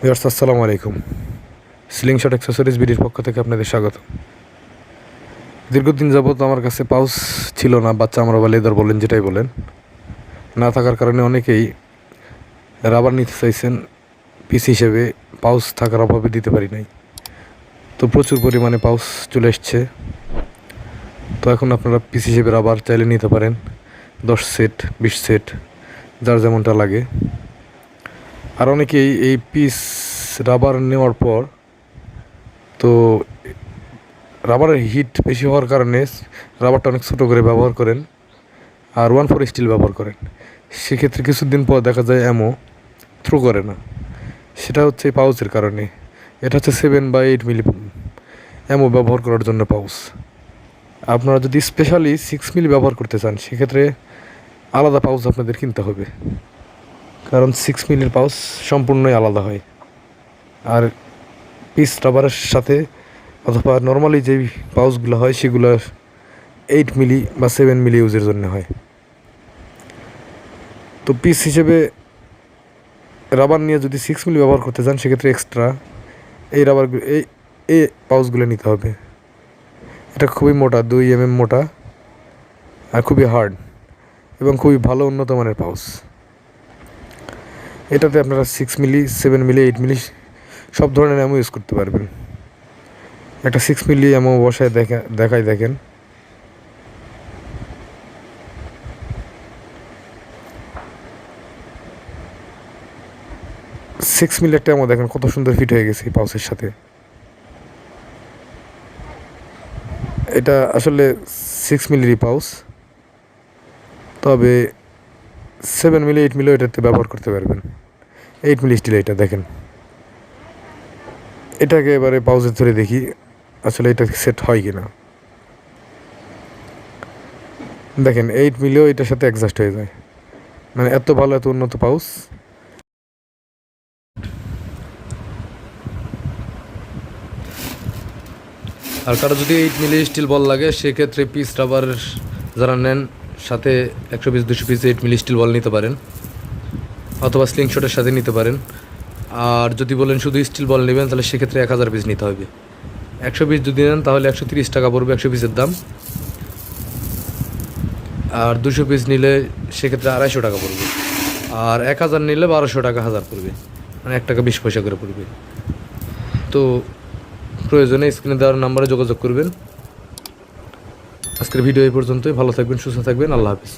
Viewers আসসালামু আলাইকুম। Slingshot accessories বিডির পক্ষ থেকে আপনাদের স্বাগত। দীর্ঘদিন যাবত আমার কাছে পাউচ ছিল না, বাচ্চা আমরা বা লেদার বলেন যেটাই বলেন, না থাকার কারণে অনেকেই রাবার নিতে চাইছেন পিস হিসেবে, পাউচ থাকার অভাবে দিতে পারি নাই। তো প্রচুর পরিমাণে পাউচ চলে এসছে। তো এখন আপনারা পিস হিসেবে রাবার চাইলে নিতে পারেন, 10 সেট 20 সেট যার যেমনটা লাগে। আর অনেকেই এই পিস রাবার নেওয়ার পর তো রাবারের হিট বেশি হওয়ার কারণে রাবারটা অনেক ছোটো করে ব্যবহার করেন আর 1/4 স্টিল ব্যবহার করেন। সেক্ষেত্রে কিছুদিন পর দেখা যায় অ্যামো থ্রো করে না। সেটা হচ্ছে পাউচের কারণে। এটা হচ্ছে 7/8 মিলি অ্যামো ব্যবহার করার জন্য পাউচ। আপনারা যদি স্পেশালি 6 মিলি ব্যবহার করতে চান সেক্ষেত্রে আলাদা পাউচ আপনাদের কিনতে হবে, কারণ 6 মিলির পাউচ সম্পূর্ণই আলাদা হয়। আর পিস রাবারের সাথে অথবা নর্মালি যেই পাউচগুলো হয় সেগুলো 8 মিলি বা 7 মিলি ইউজের জন্য হয়। তো পিস হিসেবে রাবার নিয়ে যদি 6 মিলি ব্যবহার করতে চান সেক্ষেত্রে এক্সট্রা এই রাবারগুলো এই পাউচগুলো নিতে হবে। এটা খুবই মোটা, 2 mm মোটা আর খুবই হার্ড এবং খুবই ভালো উন্নত মানের পাউচ। এটাতে আপনারা 6 মিলি 7 মিলি 8 মিলি সব ধরনের অ্যামো ইউজ করতে পারবেন। একটা 6 মিলি অ্যামো বসায় দেখাই দেখেন। সিক্স মিলি একটা অ্যামো দেখেন কত সুন্দর ফিট হয়ে গেছে এই পাউচের সাথে। এটা আসলে 6 মিলিরই পাউচ, তবে 7 মিলি 8 মিলিও এটাতে ব্যবহার করতে পারবেন। 8 মিলি স্টিল এটা দেখেন। এটাকে এবারে পাউচে ধরে দেখি আসলে এটা সেট হয় কি না। দেখেন 8 মিলিও এটার সাথে অ্যাডজাস্ট হয়ে যায়, মানে এত ভালো এত উন্নত পাউচ। আর কারো যদি 8 মিলি স্টিল বল লাগে সেক্ষেত্রে পিস রাবার যারা নেন সাথে 120-200 পিস 8 মিলি স্টিল বল নিতে পারেন, অথবা স্লিংশটের সাথে নিতে পারেন। আর যদি বলেন শুধু স্টিল বল নেবেন তাহলে সেক্ষেত্রে 1000 পিস নিতে হবে। 100 পিস যদি নেন তাহলে 130 টাকা পড়বে 100 পিসের দাম। আর 200 পিস নিলে সেক্ষেত্রে 250 টাকা পড়বে। আর 1000 নিলে 1200 টাকা 1000 পড়বে, মানে 1 টাকা 20 পয়সা করে পড়বে। তো প্রয়োজনে স্ক্রিনে দেওয়ার নাম্বারে যোগাযোগ করবেন। আজকের ভিডিও এই পর্যন্তই। ভালো থাকবেন, সুস্থ থাকবেন, আল্লাহ হাফিজ।